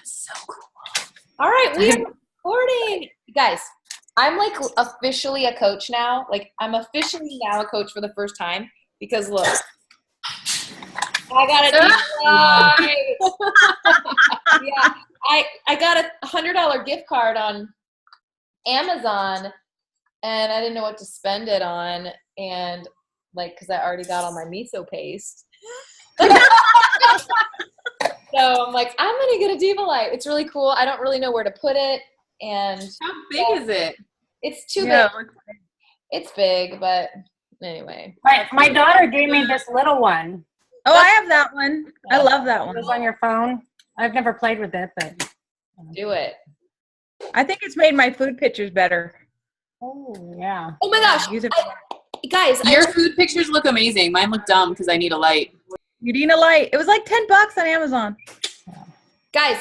So cool. All right, we are recording. Guys, I'm like officially a coach now. Like I'm officially now a coach for the first time because look, I got a yeah, I got a $100 gift card on Amazon and I didn't know what to spend it on, and like because I already got all my miso paste. So I'm like, I'm gonna get a Diva Light. It's really cool. I don't really know where to put it. And how big is it? It's too big. It's big, but anyway. My daughter gave me this little one. Oh, I have that one. I love that one. It was on your phone. I've never played with it, but do it. I think it's made my food pictures better. Oh yeah. Oh my gosh, guys! Your food pictures look amazing. Mine look dumb because I need a light. You need a light. It was like $10 on Amazon. Guys,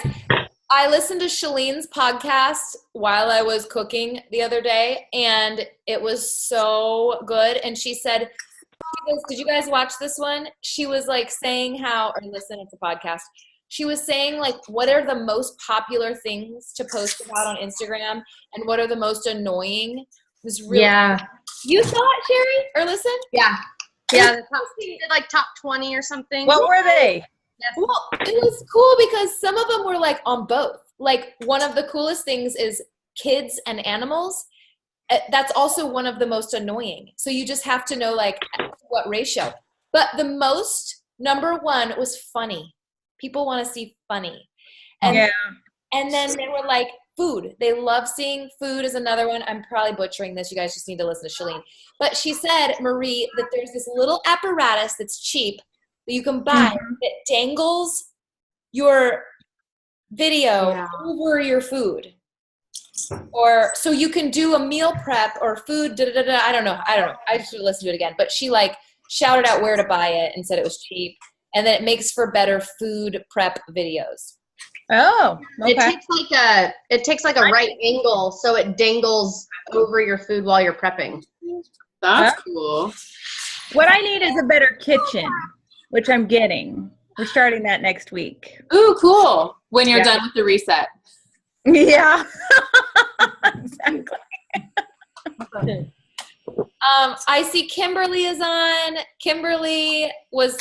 I listened to Shalene's podcast while I was cooking the other day, and it was so good. And she said, did you guys watch this one? She was like saying how, or listen, it's a podcast. She was saying like, what are the most popular things to post about on Instagram and what are the most annoying? It was really You saw it, Sherry? Or listen? Yeah. Yeah, did like top 20 or something. What were they? Yes. Well, it was cool because some of them were like on both. Like one of the coolest things is kids and animals. That's also one of the most annoying. So you just have to know like what ratio. But the most, number one, was funny. People want to see funny. And, and then they were like food. They love seeing food is another one. I'm probably butchering this. You guys just need to listen to Shalene. But she said, Marie, that there's this little apparatus that's cheap that you can buy that dangles your video over your food. Or so you can do a meal prep or food, I don't know. I should listen to it again. But she like shouted out where to buy it and said it was cheap. And then it makes for better food prep videos. Oh, okay. It takes like a right angle so it dangles over your food while you're prepping. That's cool. What I need is a better kitchen, which I'm getting. We're starting that next week. Ooh, cool. When you're done with the reset. Yeah. Exactly. I see Kimberly is on. Kimberly was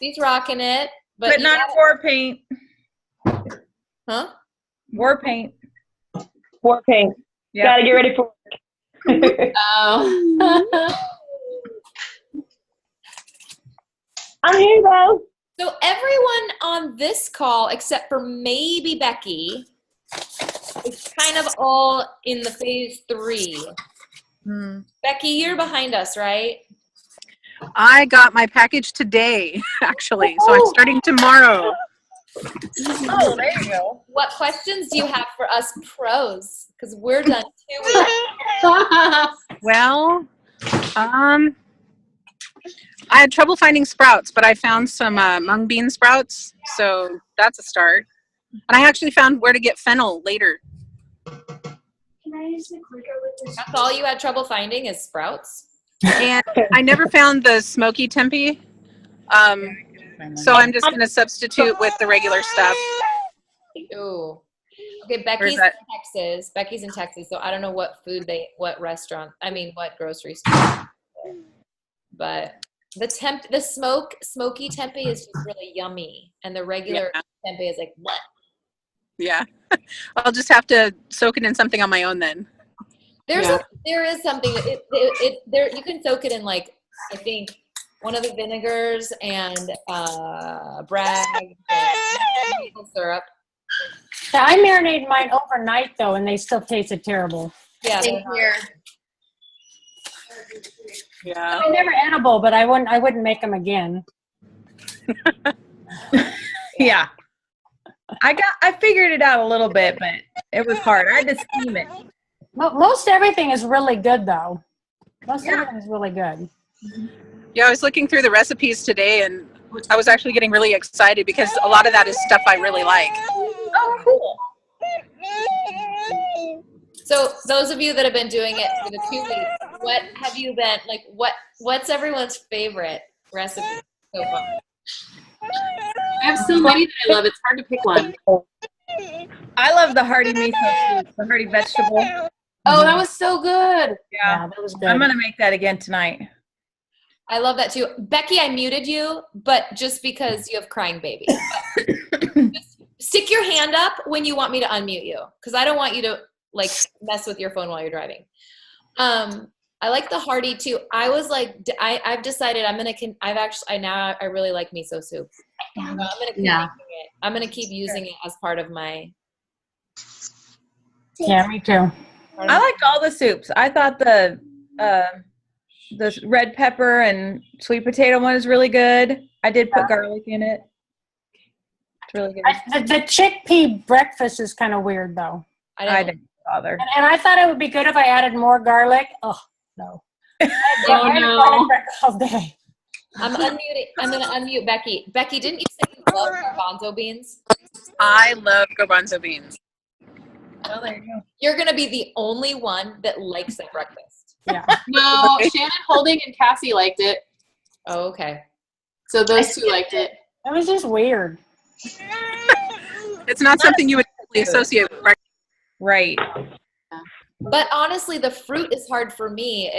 she's rocking it. But not war paint. Huh? War paint. War paint. Yeah. Gotta get ready for work. Oh. I'm here though. So everyone on this call, except for maybe Becky, is kind of all in the phase 3. Becky, you're behind us, right? I got my package today, actually, so I'm starting tomorrow. Oh, there you go. What questions do you have for us pros? Because we're done too. Well, I had trouble finding sprouts, but I found some mung bean sprouts, so that's a start. And I actually found where to get fennel later. Can I use the clicker with this? That's all you had trouble finding is sprouts? And I never found the smoky tempeh, so I'm just going to substitute with the regular stuff. Ooh. Okay, Becky's in Texas. Becky's in Texas, so I don't know what grocery store. But the smoky tempeh is just really yummy, and the regular tempeh is like what? Yeah, I'll just have to soak it in something on my own then. There is something you can soak it in like I think one of the vinegars and Bragg maple syrup. Yeah, I marinated mine overnight though, and they still tasted terrible. Yeah, Same here. Yeah, They're never edible, but I wouldn't make them again. Yeah. I figured it out a little bit, but it was hard. I had to steam it. Most everything is really good, though. Most everything is really good. Yeah, I was looking through the recipes today, and I was actually getting really excited because a lot of that is stuff I really like. Oh, cool. So those of you that have been doing it for the 2 weeks, what have you been, like, what's everyone's favorite recipe so far? I have so many that I love. It's hard to pick one. I love the hearty miso soup, the hearty vegetable. Oh, that was so good. Yeah, that was good. I'm gonna make that again tonight. I love that too. Becky, I muted you, but just because you have crying baby. Just stick your hand up when you want me to unmute you, because I don't want you to like mess with your phone while you're driving. I like the hearty too. I was like, I've decided I really like miso soup. So I'm gonna keep making it. I'm gonna keep using it as part of my. Yeah, me too. I liked all the soups. I thought the red pepper and sweet potato one is really good. I did put garlic in it. It's really good. The chickpea breakfast is kind of weird though. I didn't bother. And I thought it would be good if I added more garlic. Oh no. I had garlic breakfast all day. I'm unmuting. I'm gonna unmute Becky. Becky, didn't you say you love garbanzo beans? I love garbanzo beans. Oh, there you go. You're gonna be the only one that likes that breakfast. Yeah. No, Shannon Holding and Cassie liked it. Oh, okay. So those two liked it. That was just weird. It's not something you would typically associate with breakfast. Right. But honestly, the fruit is hard for me.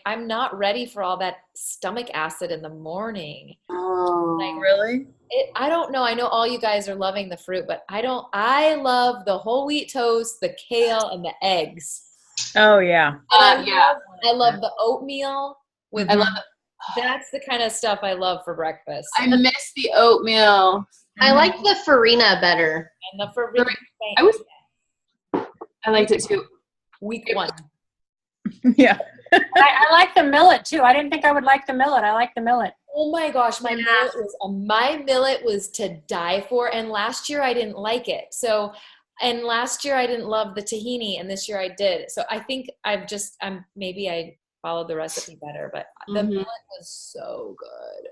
I'm not ready for all that stomach acid in the morning. Oh, Like, Really? I don't know. I know all you guys are loving the fruit, but I don't. I love the whole wheat toast, the kale, and the eggs. Oh yeah. And yeah. I love the oatmeal with. I love. That's the kind of stuff I love for breakfast. I miss the oatmeal. I like the farina better. And the Farina. I liked it too. Week one. Yeah. I like the millet too. I didn't think I would like the millet. I like the millet. Oh my gosh, my millet was to die for, and last year I didn't like it. So, and last year I didn't love the tahini, and this year I did. So I think maybe I followed the recipe better, but the millet was so good.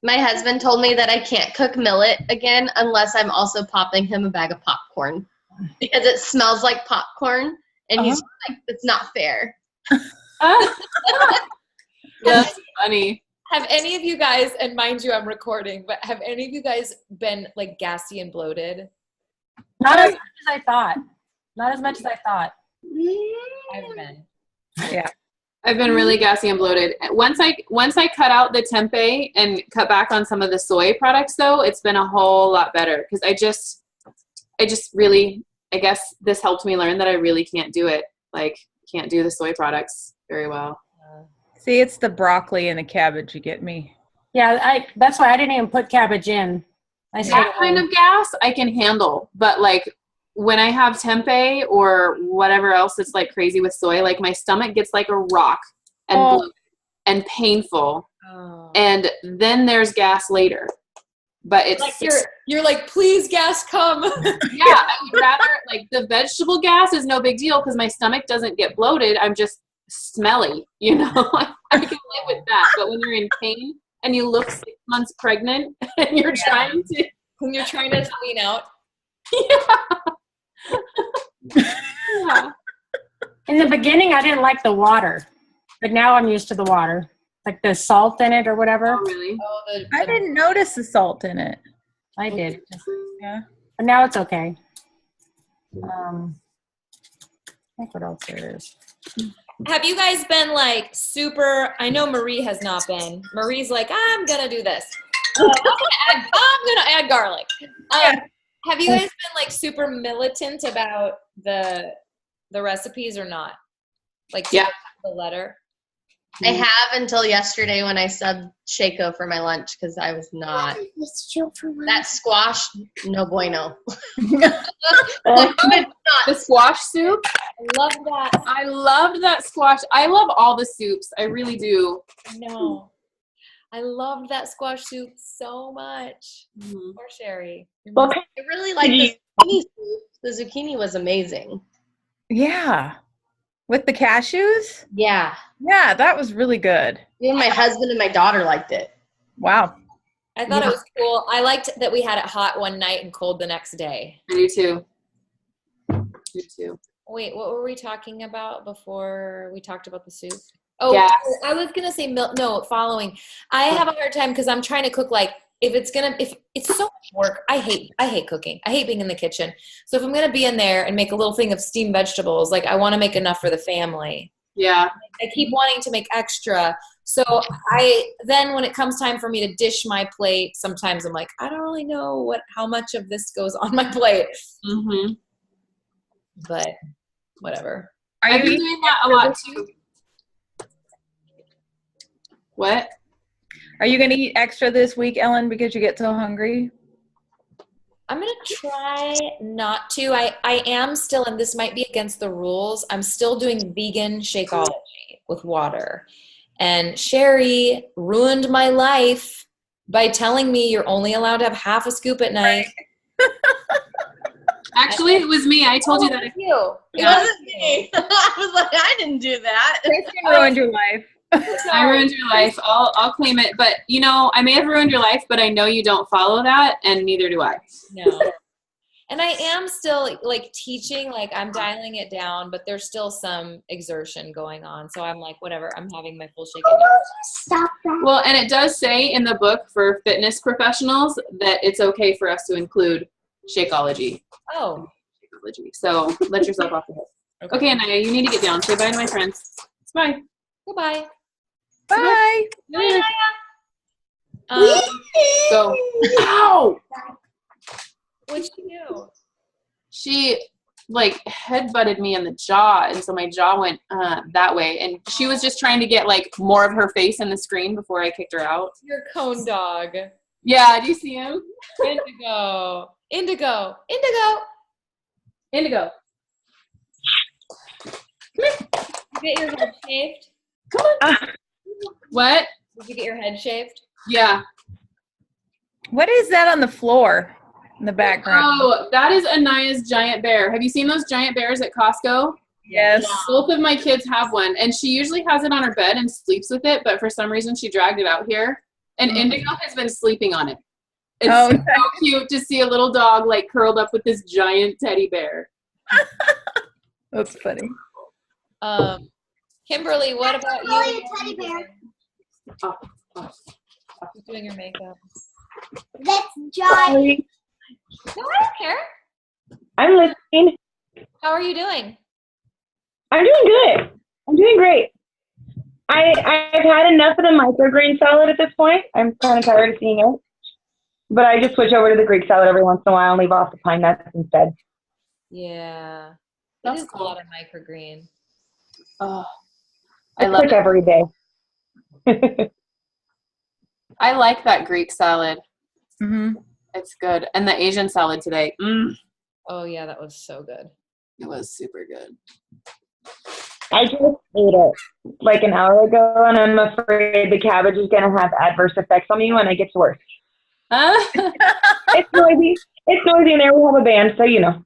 My husband told me that I can't cook millet again unless I'm also popping him a bag of popcorn because it smells like popcorn, and he's like, "It's not fair." That's funny. Have any of you guys, and mind you, I'm recording, but have any of you guys been like gassy and bloated? Not as much as I thought. Not as much as I thought. I've been. Yeah. I've been really gassy and bloated. Once I cut out the tempeh and cut back on some of the soy products, though, it's been a whole lot better because I just really, I guess this helped me learn that I really can't do it. Like, can't do the soy products very well. See, it's the broccoli and the cabbage you get me. Yeah, that's why I didn't even put cabbage in. That kind of gas I can handle, but like when I have tempeh or whatever else that's like crazy with soy, like my stomach gets like a rock and bloated and painful, and then there's gas later. But it's like you're like, please, gas, come. Yeah, I would rather like the vegetable gas is no big deal because my stomach doesn't get bloated. I'm just smelly, you know. I can live with that. But when you're in pain and you look 6 months pregnant and you're trying to clean out. Yeah. In the beginning, I didn't like the water, but now I'm used to the water, like the salt in it or whatever. Oh, really? I didn't notice the salt in it. I did. Yeah. But now it's okay. I think what else there is. Have you guys been like super? I know Marie has not been. Marie's like, I'm gonna do this. I'm gonna add garlic. Have you guys been like super militant about the recipes or not? Like, yeah, the letter. I have until yesterday when I subbed Shaco for my lunch because I was not. That squash, no bueno. The squash soup. I love that. I loved that squash. I love all the soups. I really do. No, I loved that squash soup so much. Poor Sherry. Well, I really like the zucchini soup. The zucchini was amazing. Yeah. With the cashews? Yeah. Yeah, that was really good. Even my husband and my daughter liked it. Wow. I thought it was cool. I liked that we had it hot one night and cold the next day. I do too. Me too. Wait, what were we talking about before we talked about the soup? Oh, Gas. I was going to say milk. No, following. I have a hard time because I'm trying to cook like if it's so much work, I hate cooking. I hate being in the kitchen. So if I'm going to be in there and make a little thing of steamed vegetables, like I want to make enough for the family. Yeah. I keep wanting to make extra. So then when it comes time for me to dish my plate, sometimes I'm like, I don't really know how much of this goes on my plate. Mm-hmm. But whatever. I've been doing that a lot too. What? Are you going to eat extra this week, Ellen, because you get so hungry? I'm going to try not to. I am still, and this might be against the rules, I'm still doing vegan Shakeology with water. And Sherry ruined my life by telling me you're only allowed to have half a scoop at night. Actually, it was me. I told you that. It was It wasn't me. I was like, I didn't do that. Kristen ruined your life. I ruined your life. I'll claim it. But, you know, I may have ruined your life, but I know you don't follow that, and neither do I. No. And I am still, like, teaching. Like, I'm dialing it down, but there's still some exertion going on. So I'm like, whatever. I'm having my full shake. Stop that. Well, and it does say in the book for fitness professionals that it's okay for us to include Shakeology. Oh. Shakeology. So let yourself off the hook. Okay, Anaya, you need to get down. Say bye to my friends. Bye. Goodbye. Bye. Bye. Go. Ow! What'd she do? She like headbutted me in the jaw, and so my jaw went that way, and she was just trying to get like more of her face in the screen before I kicked her out. Your cone dog. Yeah, do you see him? Indigo. Indigo. Did you get your head shaved? Come on. What? Did you get your head shaved? Yeah. What is that on the floor in the background? Oh, that is Anaya's giant bear. Have you seen those giant bears at Costco? Yes. Both of my kids have one, and she usually has it on her bed and sleeps with it, but for some reason she dragged it out here, and Indigo has been sleeping on it. It's so cute to see a little dog like curled up with this giant teddy bear. That's funny. Kimberly, what about Really you? a teddy bear. Who's doing your makeup? That's giant. No, I don't care. I'm listening. How are you doing? I'm doing good. I'm doing great. I've had enough of the microgreen salad at this point. I'm kind of tired of seeing it. But I just switch over to the Greek salad every once in a while and leave off the pine nuts instead. Yeah. That's It is cool. a lot of microgreen. Oh, I I love cook it. every day. I like that Greek salad. Mm-hmm. It's good. And the Asian salad today. Oh, yeah, that was so good. It was super good. I just ate it like an hour ago, and I'm afraid the cabbage is going to have adverse effects on me when it gets worse. It's noisy. It's noisy, and there we have a band, so you know.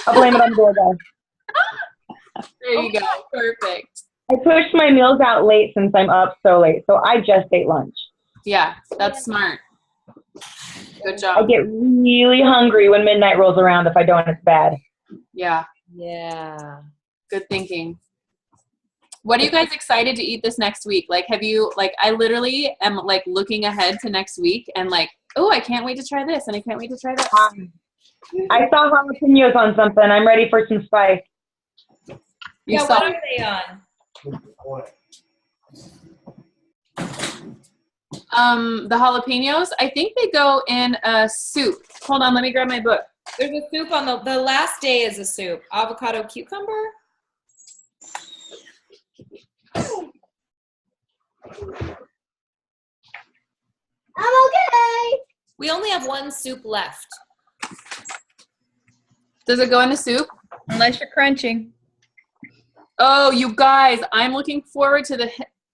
I'll blame it on the door guy. There you go. Perfect. I pushed my meals out late since I'm up so late, so I just ate lunch. Yeah, that's smart. Good I job. get really hungry when midnight rolls around. If I don't, it's bad. Yeah, Yeah. good thinking. What are you guys excited to eat this next week? Like, have you, like, I literally am, like, looking ahead to next week and, like, oh, I can't wait to try this and I can't wait to try that. I saw jalapenos on something. I'm ready for some spice. You Yeah, saw what are they on? the jalapenos, I think they go in a soup. Hold on, let me grab my book. There's a soup on the last day is a soup. Avocado cucumber. I'm okay. We only have one soup left. Does it go in the soup? Unless you're crunching. Oh, you guys, I'm looking forward to the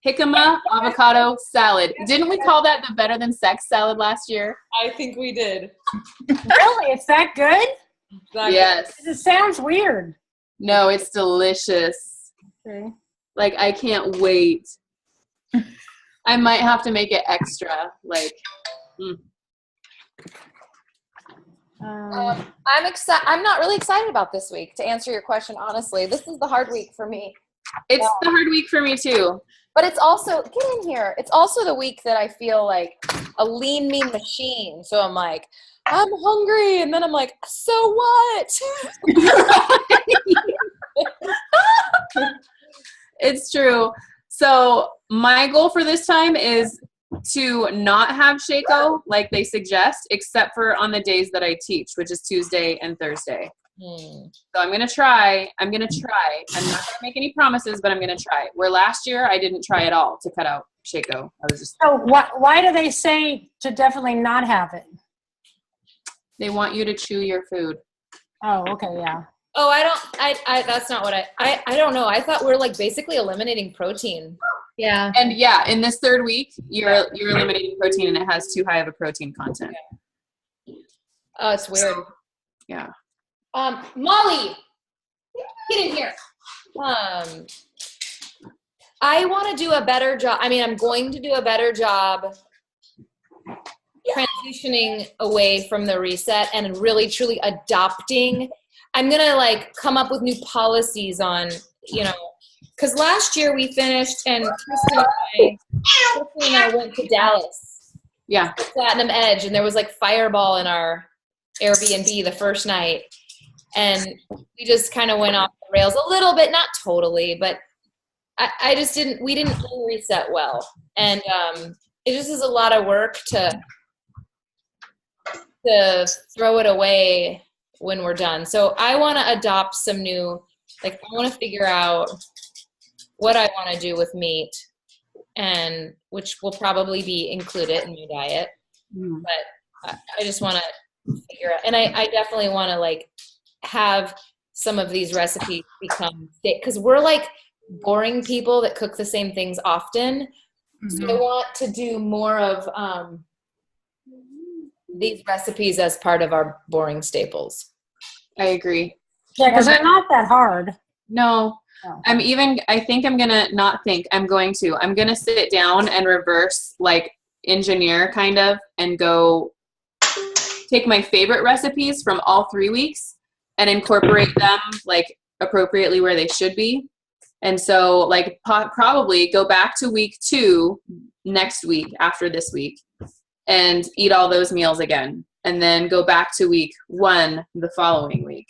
jicama avocado salad. Didn't we call that the better than sex salad last year? I think we did. Really? It's that good? Yes. It sounds weird. No, it's delicious. Okay. Like, I can't wait. I might have to make it extra. Like, I'm excited. I'm not really excited about this week, to answer your question honestly. This is the hard week for me. it's the hard week for me too. But it's also, get in here. It's also the week that I feel like a lean mean machine. So I'm like, I'm hungry. And then I'm like, so what? It's true. So my goal for this time is to not have Shaco like they suggest, except for on the days that I teach, which is Tuesday and Thursday. So I'm going to try. I'm not going to make any promises, but I'm going to try. Where last year I didn't try at all to cut out Shaco. I was just. So why do they say to definitely not have it? They want you to chew your food. Oh, okay, yeah. Oh, that's not what I don't know. I thought we're like basically eliminating protein. Yeah. And yeah, in this third week, you're eliminating protein, and it has too high of a protein content. Oh, it's weird. Yeah. Molly, get in here. I want to do a better job. I mean, I'm going to do a better job transitioning away from the reset and really truly adopting. I'm going to like come up with new policies on, because last year we finished and Kristen and I went to Dallas. Yeah. Platinum Edge, and there was like Fireball in our Airbnb the first night. And we just kind of went off the rails a little bit, not totally, but we didn't reset well. And it just is a lot of work to throw it away when we're done. So I want to adopt some new, I want to figure out what I want to do with meat, and which will probably be included in my diet. But I just want to figure out, and I definitely want to have some of these recipes become, because we're boring people that cook the same things often. So I want to do more of these recipes as part of our boring staples. I agree. Yeah, because they're not that hard. No. I'm going to sit down and reverse engineer kind of, and go take my favorite recipes from all 3 weeks and incorporate them appropriately where they should be. And so probably go back to week 2 next week after this week and eat all those meals again. And then go back to week 1 the following week.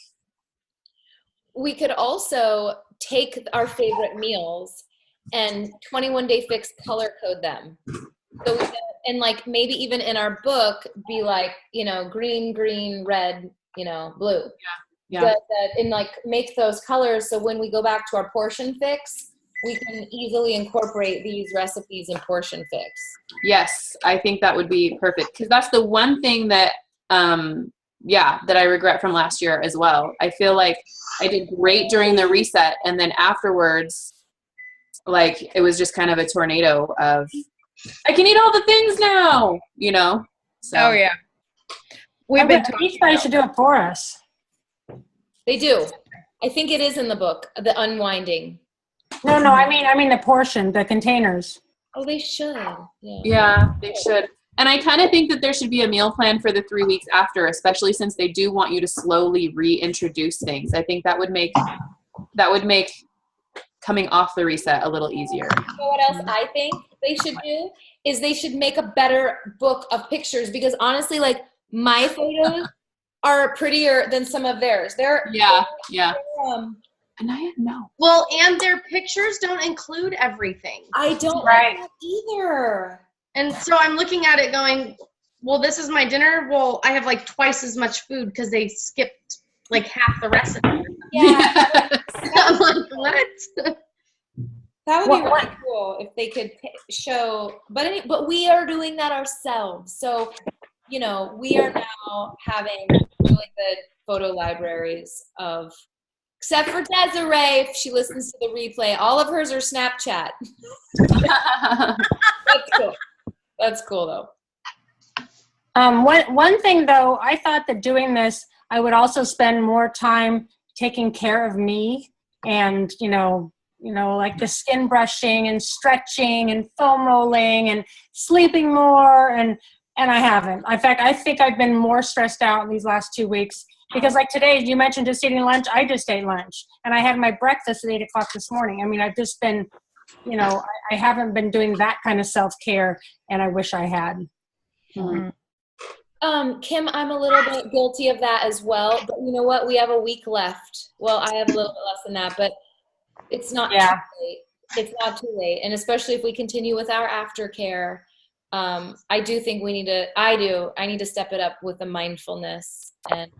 We could also take our favorite meals and 21 Day Fix color code them. So we can, and maybe even in our book be green, red, blue. Yeah. And make those colors so when we go back to our portion fix, we can easily incorporate these recipes in portion fix. Yes, I think that would be perfect, because that's the one thing that that I regret from last year as well. I feel like I did great during the reset, and then afterwards it was just kind of a tornado of I can eat all the things now, So. Oh yeah. Each guy should do it for us. They do. I think it is in the book, the unwinding. No, I mean the portion, the containers. Oh, they should. Yeah, they should. And I kind of think that there should be a meal plan for the 3 weeks after, especially since they do want you to slowly reintroduce things. I think that would make coming off the reset a little easier. You know what else I think they should do is they should make a better book of pictures, because honestly, my photos are prettier than some of theirs. Yeah. And I know. Well, and their pictures don't include everything. I don't like that either. And so I'm looking at it going, well, this is my dinner. Well, I have twice as much food because they skipped half the recipe. Yeah. I'm like, what? That would be really cool if they could show, but we are doing that ourselves. So, we are now having really good photo libraries of, except for Desiree, if she listens to the replay, all of hers are Snapchat. That's cool. That's cool though. One thing though, I thought that doing this, I would also spend more time taking care of me, and the skin brushing and stretching and foam rolling and sleeping more, and I haven't. In fact, I think I've been more stressed out in these last 2 weeks, because today, you mentioned just eating lunch. I just ate lunch, and I had my breakfast at 8 o'clock this morning. I mean, I've just been, I haven't been doing that kind of self-care, and I wish I had. Kim, I'm a little bit guilty of that as well. But you know what? We have a week left. Well, I have a little bit less than that, but it's not too late. It's not too late. And especially if we continue with our aftercare, I do think we need to, I need to step it up with the mindfulness. And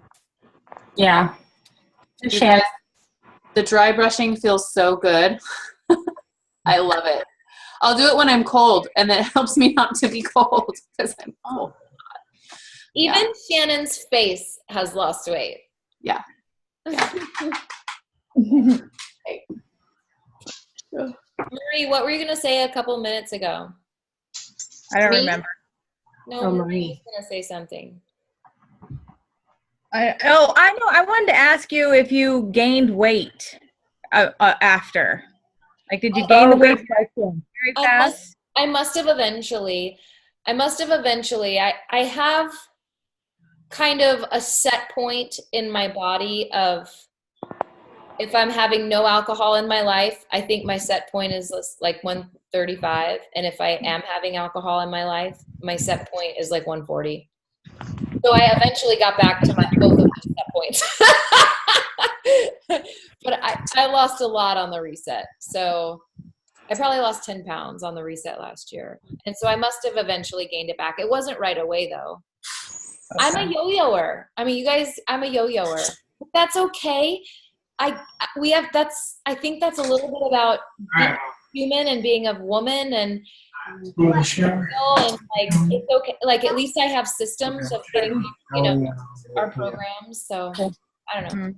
Yeah. The dry brushing feels so good. I love it. I'll do it when I'm cold, and that helps me not to be cold because I'm cold. Even Shannon's face has lost weight. Yeah. Marie, what were you going to say a couple minutes ago? I don't remember. No, Marie was going to say something. I know. I wanted to ask you if you gained weight after. Like, did you gain the weight very fast? I must have eventually. I have kind of a set point in my body of if I'm having no alcohol in my life, I think my set point is like 135. And if I am having alcohol in my life, my set point is like 140. So I eventually got back to both of my set points. But I lost a lot on the reset. So I probably lost 10 pounds on the reset last year. And so I must have eventually gained it back. It wasn't right away though. Okay. I'm a yo-yoer. I mean, you guys, I'm a yo-yoer. But that's okay. I think that's a little bit about being human and being a woman and like it's okay. Like at least I have systems of getting, our programs. So I don't know.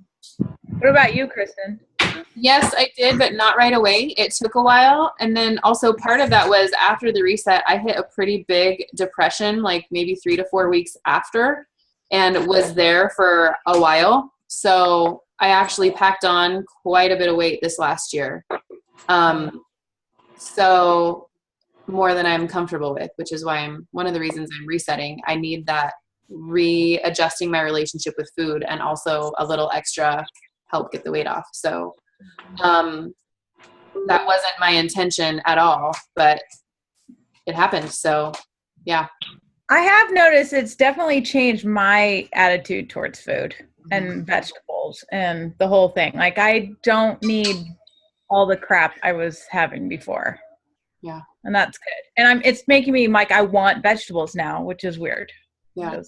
What about you, Kristen? Yes, I did, but not right away. It took a while. And then also part of that was after the reset, I hit a pretty big depression, like maybe 3 to 4 weeks after, and was there for a while. So I actually packed on quite a bit of weight this last year. So more than I'm comfortable with, which is why one of the reasons I'm resetting. I need that readjusting my relationship with food and also a little extra help get the weight off. So that wasn't my intention at all, but it happened. So yeah. I have noticed it's definitely changed my attitude towards food and vegetables and the whole thing. Like I don't need all the crap I was having before. Yeah. And that's good. And it's making me like, I want vegetables now, which is weird. Yeah.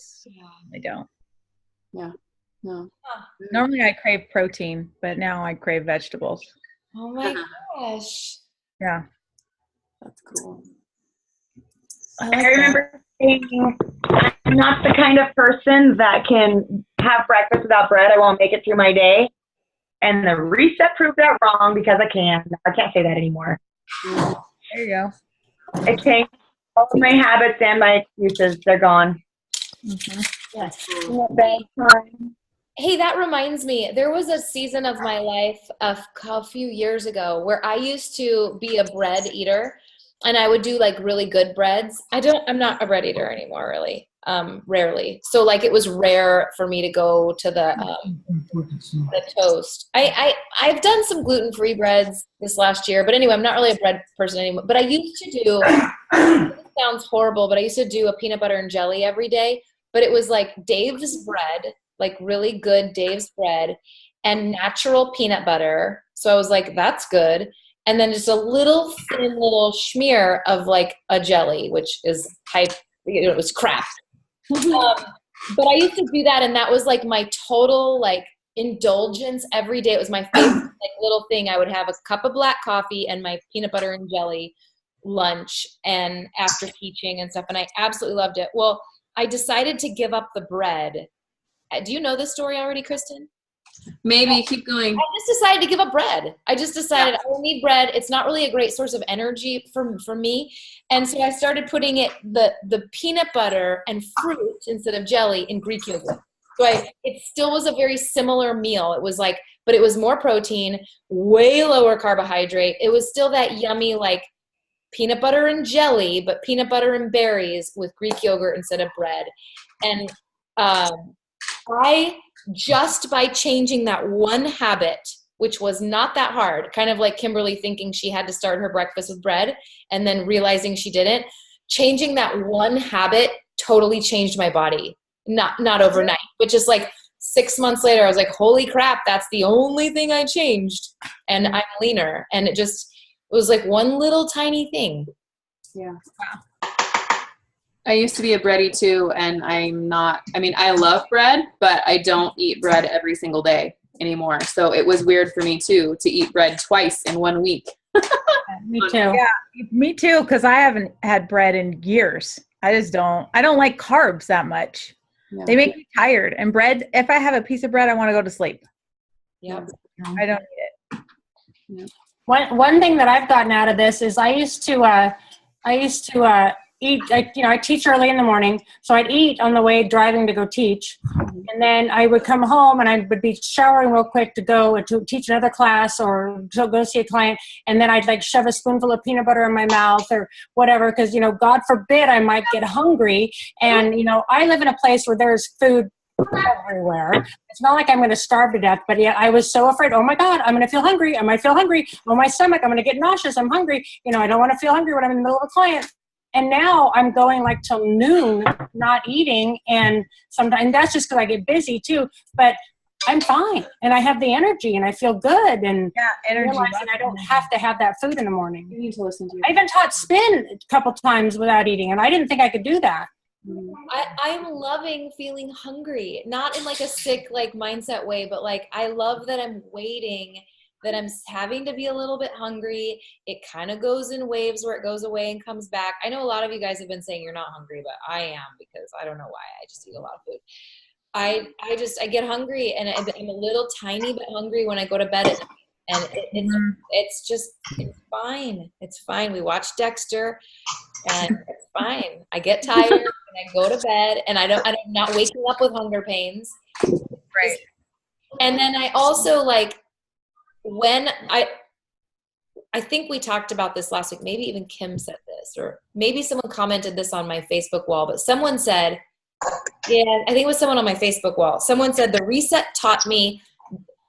I don't. Yeah. No. Normally I crave protein, but now I crave vegetables. Oh my gosh. Yeah. That's cool. I remember saying, I'm not the kind of person that can have breakfast without bread. I won't make it through my day. And the reset proved that wrong because I can't say that anymore. There you go. It changed all of my habits and my excuses. They're gone. Mm-hmm. Yes. Bad time. Hey, that reminds me, there was a season of my life a few years ago where I used to be a bread eater and I would do like really good breads. I'm not a bread eater anymore, really. Rarely. So like it was rare for me to go to the toast. I've done some gluten-free breads this last year, but anyway, I'm not really a bread person anymore. But I used to do, it sounds horrible, but I used to do a peanut butter and jelly every day. But it was like Dave's bread, like really good Dave's bread and natural peanut butter. So I was like, that's good. And then just a little thin little smear of like a jelly, which is it was crap. But I used to do that, and that was like my total like indulgence every day. It was my favorite like little thing. I would have a cup of black coffee and my peanut butter and jelly lunch and after teaching and stuff, and I absolutely loved it. Well, I decided to give up the bread. Do you know this story already, Kristen? Maybe. Keep going. I just decided to give up bread. I just decided I don't need bread. It's not really a great source of energy for me. And so I started putting the peanut butter and fruit instead of jelly in Greek yogurt. So it still was a very similar meal. It was like, but it was more protein, way lower carbohydrate. It was still that yummy like peanut butter and jelly, but peanut butter and berries with Greek yogurt instead of bread. And I just by changing that one habit, which was not that hard, kind of like Kimberly thinking she had to start her breakfast with bread and then realizing she didn't, changing that one habit totally changed my body. Not overnight, but just like 6 months later, I was like, holy crap, that's the only thing I changed. And I'm leaner. And it was like one little tiny thing. Yeah. I used to be a bready too, and I'm not, I mean, I love bread, but I don't eat bread every single day anymore. So it was weird for me too, to eat bread twice in 1 week. Me too. Yeah, me too, because I haven't had bread in years. I don't like carbs that much. Yeah. They make me tired. And bread, if I have a piece of bread, I want to go to sleep. Yep. I don't eat it. Yeah. One thing that I've gotten out of this is I used to eat. I teach early in the morning, so I'd eat on the way driving to go teach, and then I would come home and I would be showering real quick to go to teach another class or to go see a client, and then I'd like shove a spoonful of peanut butter in my mouth or whatever, because God forbid I might get hungry, and I live in a place where there's food everywhere. It's not like I'm going to starve to death, but yet I was so afraid. Oh my God, I'm going to feel hungry. I might feel hungry. Oh, my stomach, I'm going to get nauseous. I'm hungry. I don't want to feel hungry when I'm in the middle of a client. And now I'm going like till noon, not eating. And sometimes that's just because I get busy too, but I'm fine. And I have the energy and I feel good. And energy. Realizing I don't have to have that food in the morning. You need to listen to I even taught spin a couple times without eating. And I didn't think I could do that. I'm loving feeling hungry, not in like a sick like mindset way, but like I love that I'm waiting, that I'm having to be a little bit hungry. It kind of goes in waves where it goes away and comes back. I know a lot of you guys have been saying you're not hungry, but I am, because I don't know why. I just eat a lot of food. I get hungry, and I'm a little tiny bit hungry when I go to bed at night. And it's fine. It's fine. We watch Dexter, and it's fine. I get tired and I go to bed, and I'm not waking up with hunger pains. Right. And then I also like when I think we talked about this last week. Maybe even Kim said this, or maybe someone commented this on my Facebook wall. But someone said, I think it was someone on my Facebook wall. Someone said the reset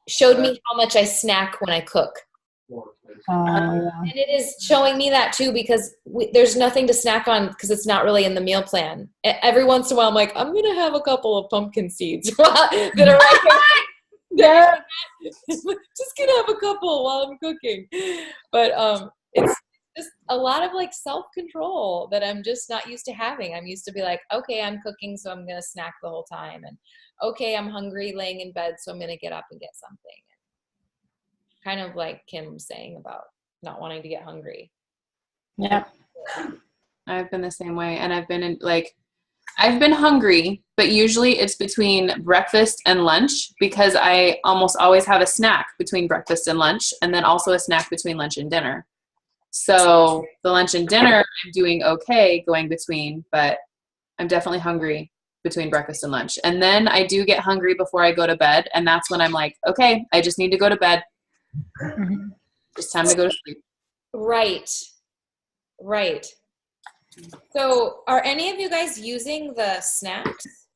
showed me how much I snack when I cook. And it is showing me that too, because there's nothing to snack on because it's not really in the meal plan. Every once in a while, I'm like, I'm going to have a couple of pumpkin seeds that are right Yeah. just going to have a couple while I'm cooking. But it's just a lot of like self-control that I'm just not used to having. I'm used to be like, okay, I'm cooking, so I'm going to snack the whole time. And okay, I'm hungry laying in bed, so I'm going to get up and get something. Kind of like Kim saying about not wanting to get hungry. Yeah. I've been the same way. And I've been hungry, but usually it's between breakfast and lunch, because I almost always have a snack between breakfast and lunch, and then also a snack between lunch and dinner. So the lunch and dinner, I'm doing okay going between, but I'm definitely hungry between breakfast and lunch. And then I do get hungry before I go to bed. And that's when I'm like, okay, I just need to go to bed. It's time to go to sleep. Right. So are any of you guys using the snacks?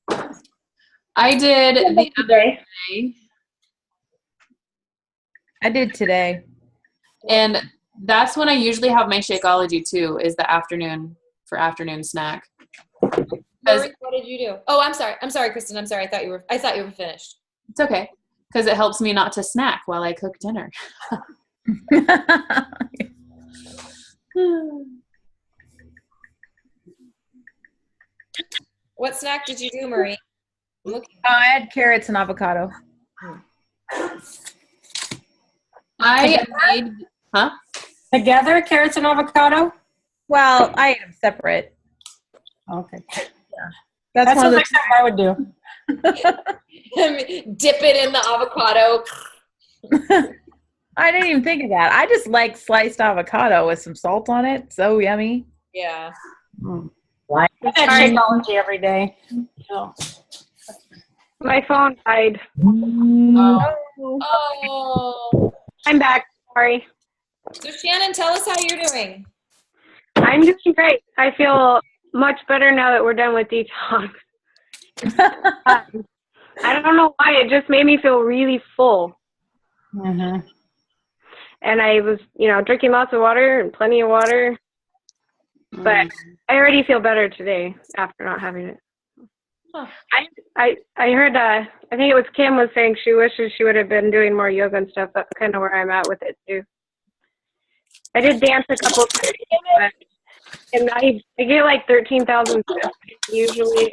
I did the other day. I did today. And that's when I usually have my Shakeology too, is the afternoon snack. Lori, what did you do? Oh, I'm sorry, Kristen. I'm sorry. I thought you were finished. It's okay, because it helps me not to snack while I cook dinner. What snack did you do, Marie? I had carrots and avocado. I made, Together, carrots and avocado? Well, I ate them separate. Okay. That's one of the something I would do. Dip it in the avocado. I didn't even think of that. I just like sliced avocado with some salt on it. So yummy. Yeah. I had Shakeology every day. So. My phone died. Oh. I'm back. Sorry. So Shannon, tell us how you're doing. I'm doing great. I feel much better now that we're done with detox. I don't know why. It just made me feel really full. Mm-hmm. And I was, drinking lots of water and plenty of water. But I already feel better today after not having it. Huh. I heard, I think it was Kim was saying she wishes she would have been doing more yoga and stuff. That's kind of where I'm at with it too. I did dance a couple of times, and I get like 13,000 steps usually.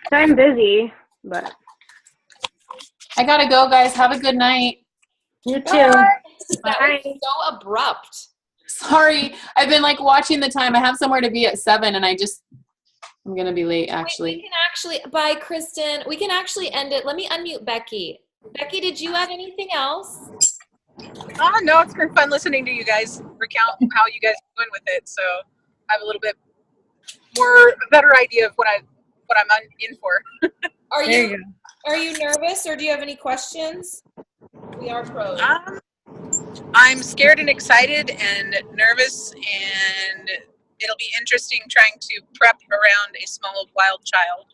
So I'm busy, but. I gotta go, guys. Have a good night. You too. That Bye. was so abrupt. Sorry, I've been like watching the time. I have somewhere to be at 7, and I'm gonna be late actually. We can actually, bye, Kristen. We can actually end it. Let me unmute Becky. Becky, did you have anything else? Oh, no, it's been fun listening to you guys recount how you guys are doing with it. So I have a little bit more, better idea of what I'm in for. Are you nervous, or do you have any questions? We are pros. I'm scared and excited and nervous, and it'll be interesting trying to prep around a small wild child,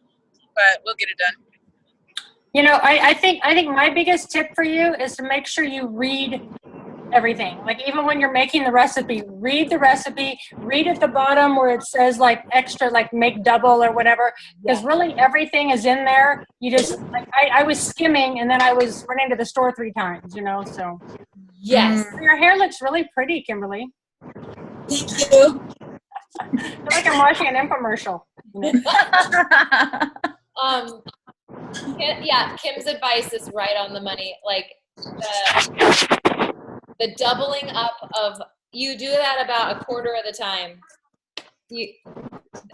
but we'll get it done. You know, I think my biggest tip for you is to make sure you read everything. Like even when you're making the recipe, read the recipe, read at the bottom where it says like extra, like make double or whatever, because really everything is in there. You just, like, I was skimming and then I was running to the store 3 times, you know, so. Yes. Your hair looks really pretty, Kimberly. Thank you. I feel like I'm watching an infomercial. You know? Yeah, Kim's advice is right on the money. Like the doubling up of, you do that about a quarter of the time.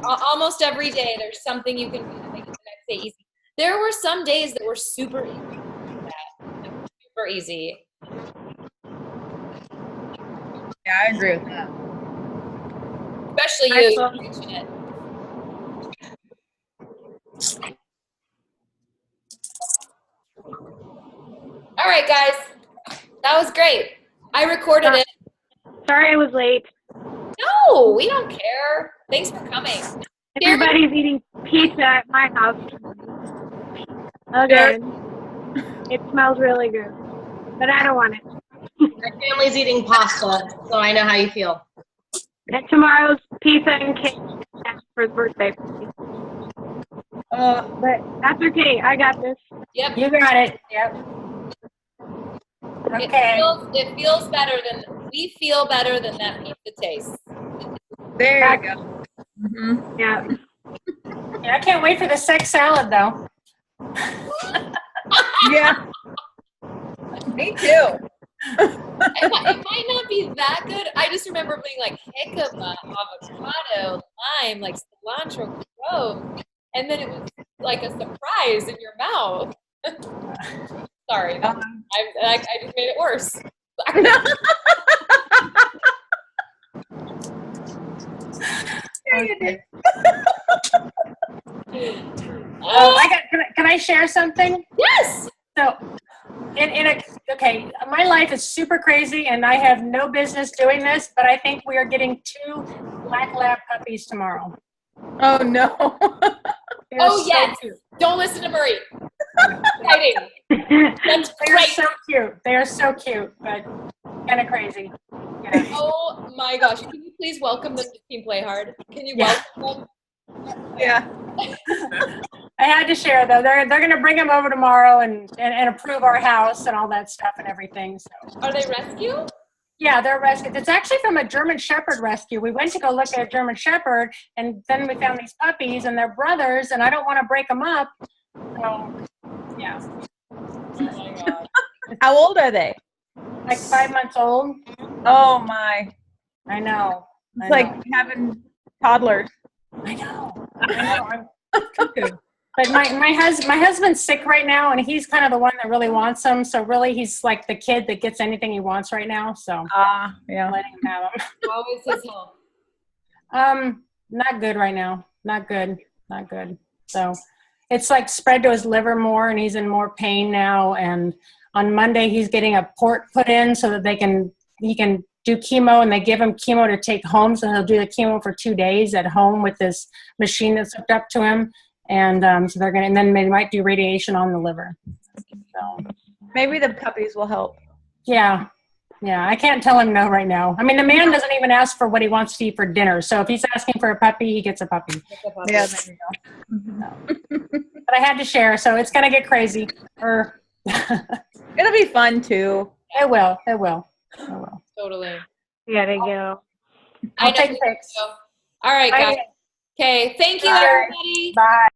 Almost every day there's something you can do to make the next day easy. There were some days that were super easy. Super easy. Yeah, I agree with that. Especially you. You're preaching it. All right, guys. That was great. I recorded it. Sorry I was late. No, we don't care. Thanks for coming. Everybody's eating pizza at my house. Okay. It smells really good, but I don't want it. My family's eating pasta, so I know how you feel. And tomorrow's pizza and cake for his birthday. But that's okay. I got this. Yep. You got it. Yep. Okay. It feels better than, we feel better than that pizza tastes. There you go. Mm-hmm. Yeah. Yeah, I can't wait for the sex salad though. Yeah. Me too. It might not be that good. I just remember being like jicama, avocado, lime, like cilantro, clove, and then it was like a surprise in your mouth. Sorry, I just made it worse. Okay. Can I share something? Yes. So, okay, my life is super crazy, and I have no business doing this, but I think we are getting 2 black lab puppies tomorrow. Oh no. Oh so yes. Cute. Don't listen to Marie. Exciting. That's great. They're so cute. They are so cute, but kind of crazy. Yeah. Oh my gosh! Can you please welcome them to Team Play Hard? Can you welcome them? Yeah. I had to share though. They're going to bring them over tomorrow and approve our house and all that stuff and everything. So. Are they rescue? Yeah, they're rescued. It's actually from a German Shepherd rescue. We went to go look at a German Shepherd, and then we found these puppies, and they're brothers, and I don't want to break them up. So, yeah. Oh my God. How old are they? Like 5 months old. Oh my. I know. It's like having toddlers. I know. I'm cuckoo. But my husband's sick right now, and he's kind of the one that really wants them. So really, he's like the kid that gets anything he wants right now. So yeah, letting him have them. How is his health? Not good right now. Not good. So it's like spread to his liver more, and he's in more pain now. And on Monday, he's getting a port put in so that he can do chemo, and they give him chemo to take home. So he'll do the chemo for 2 days at home with this machine that's hooked up to him. And so they're and then they might do radiation on the liver. So maybe the puppies will help. Yeah. Yeah, I can't tell him no right now. I mean, the man doesn't even ask for what he wants to eat for dinner. So if he's asking for a puppy, he gets a puppy. Yeah, there you go. But I had to share, so it's gonna get crazy. Or It'll be fun too. it will. It will. It will. Totally. Yeah, they go. I'll take pics. All right, guys. Bye. Okay. Thank you, Bye. everybody. Bye.